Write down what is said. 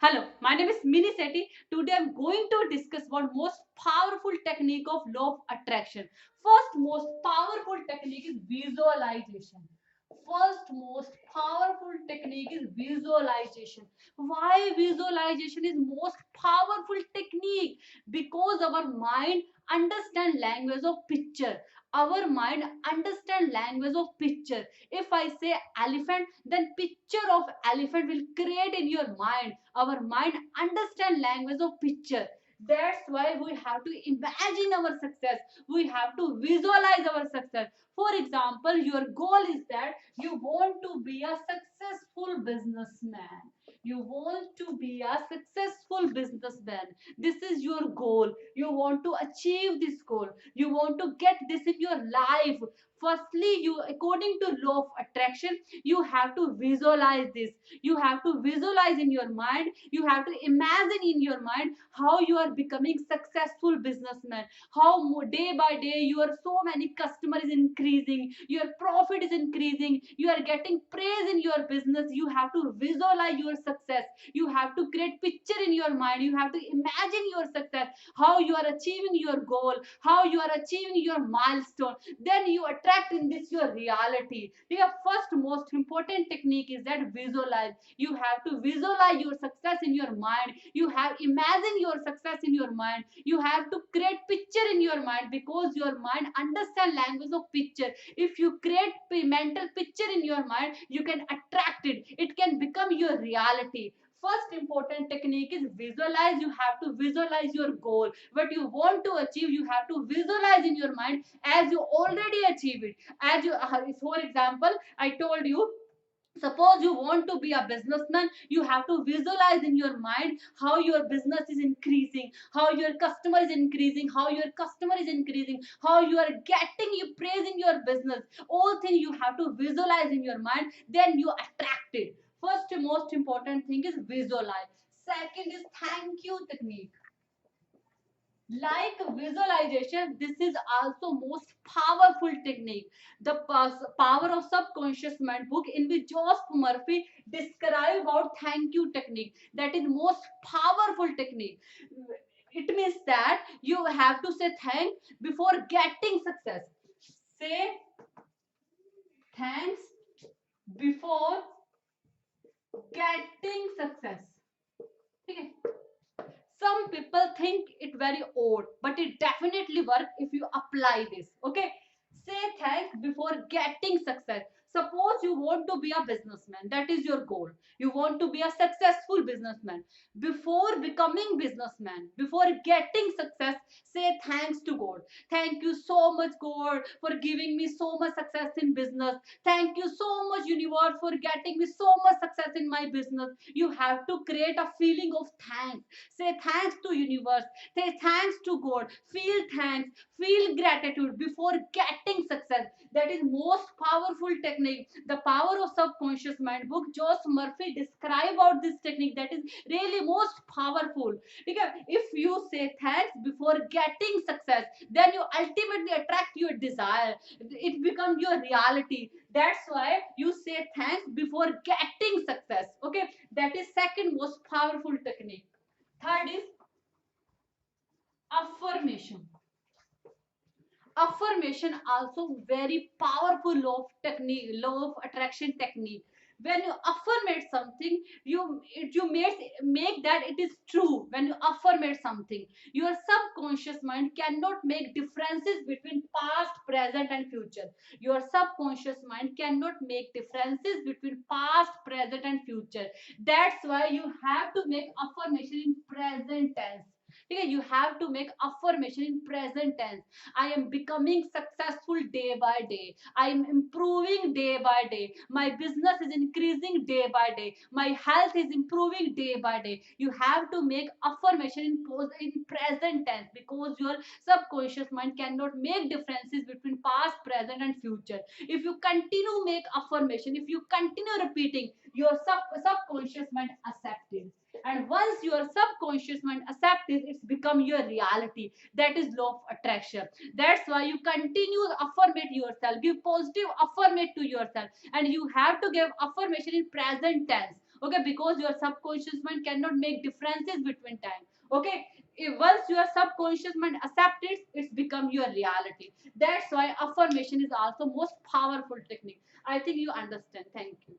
Hello, my name is Mini Seti. Today I'm going to discuss one most powerful technique of law of attraction. First most powerful technique is visualization. First most powerful technique is visualization. Why visualization is most powerful technique? Because our mind understand language of picture. Our mind understand language of picture. If I say elephant, then picture of elephant will create in your mind. Our mind understand language of picture. That's why we have to imagine our success. We have to visualize our success. For example, your goal is that you want to be a successful businessman. You want to be a successful businessman. This is your goal. You want to achieve this goal. You want to get this in your life. Firstly, you, according to law of attraction, you have to visualize this. You have to visualize in your mind. You have to imagine in your mind how you are becoming successful businessman. How day by day your so many customers is increasing, your profit is increasing, you are getting praise in your business. You have to visualize your success. You have to create picture in your mind. You have to imagine your success, how you are achieving your goal, how you are achieving your milestone. Then you attract in this your reality. The first most important technique is that visualize. You have to visualize your success in your mind. You have imagine your success in your mind. You have to create picture in your mind, because your mind understand language of picture. If you create mental picture in your mind, you can attract it. It can become your reality. First important technique is visualize. You have to visualize your goal, what you want to achieve. You have to visualize in your mind as you already achieve it. As you for example, I told you, suppose you want to be a businessman, you have to visualize in your mind how your business is increasing, how your customer is increasing, how your customer is increasing, how you are getting you praise in your business. All things you have to visualize in your mind, then you attract it. First most important thing is visualize. Second is thank you technique. Like visualization, this is also most powerful technique. The power of subconscious mind book, in which Joseph Murphy describe about thank you technique, that is most powerful technique. It means that you have to say thank before getting success. Say thanks before getting success. Okay. Some people think it very odd, but it definitely work if you apply this. Okay, say thanks before getting success. Suppose you want to be a businessman, that is your goal. You want to be a successful businessman. Before becoming businessman, before getting success, say thanks to God. Thank you so much, God, for giving me so much success in business. Thank you so much, universe, for getting me so much success in my business. You have to create a feeling of thanks. Say thanks to universe. Say thanks to God. Feel thanks. Feel gratitude before getting success. That is most powerful technique. The power of subconscious mind book, Josh Murphy describe about this technique, that is really most powerful. Because if you say thanks before getting success, then you ultimately attract your desire. It becomes your reality. That's why you say thanks before getting success. Okay, that is second most powerful technique. Third is affirmation. Affirmation also very powerful law of technique, law of attraction technique. When you affirmate something, you make that it is true. When you affirmate something, your subconscious mind cannot make differences between past, present, and future. Your subconscious mind cannot make differences between past, present, and future. That's why you have to make affirmation in present tense. Okay, you have to make affirmation in present tense. I am becoming successful day by day. I am improving day by day. My business is increasing day by day. My health is improving day by day. You have to make affirmation in present tense, because your subconscious mind cannot make differences between past, present, and future. If you continue make affirmation, if you continue repeating, your subconscious mind accepts it. And once your subconscious mind accepts it, it's become your reality. That is law of attraction. That's why you continue affirmate yourself, give positive affirmate to yourself, and you have to give affirmation in present tense. Okay, because your subconscious mind cannot make differences between time. Okay, once your subconscious mind accepts it, it's become your reality. That's why affirmation is also most powerful technique. I think you understand. Thank you.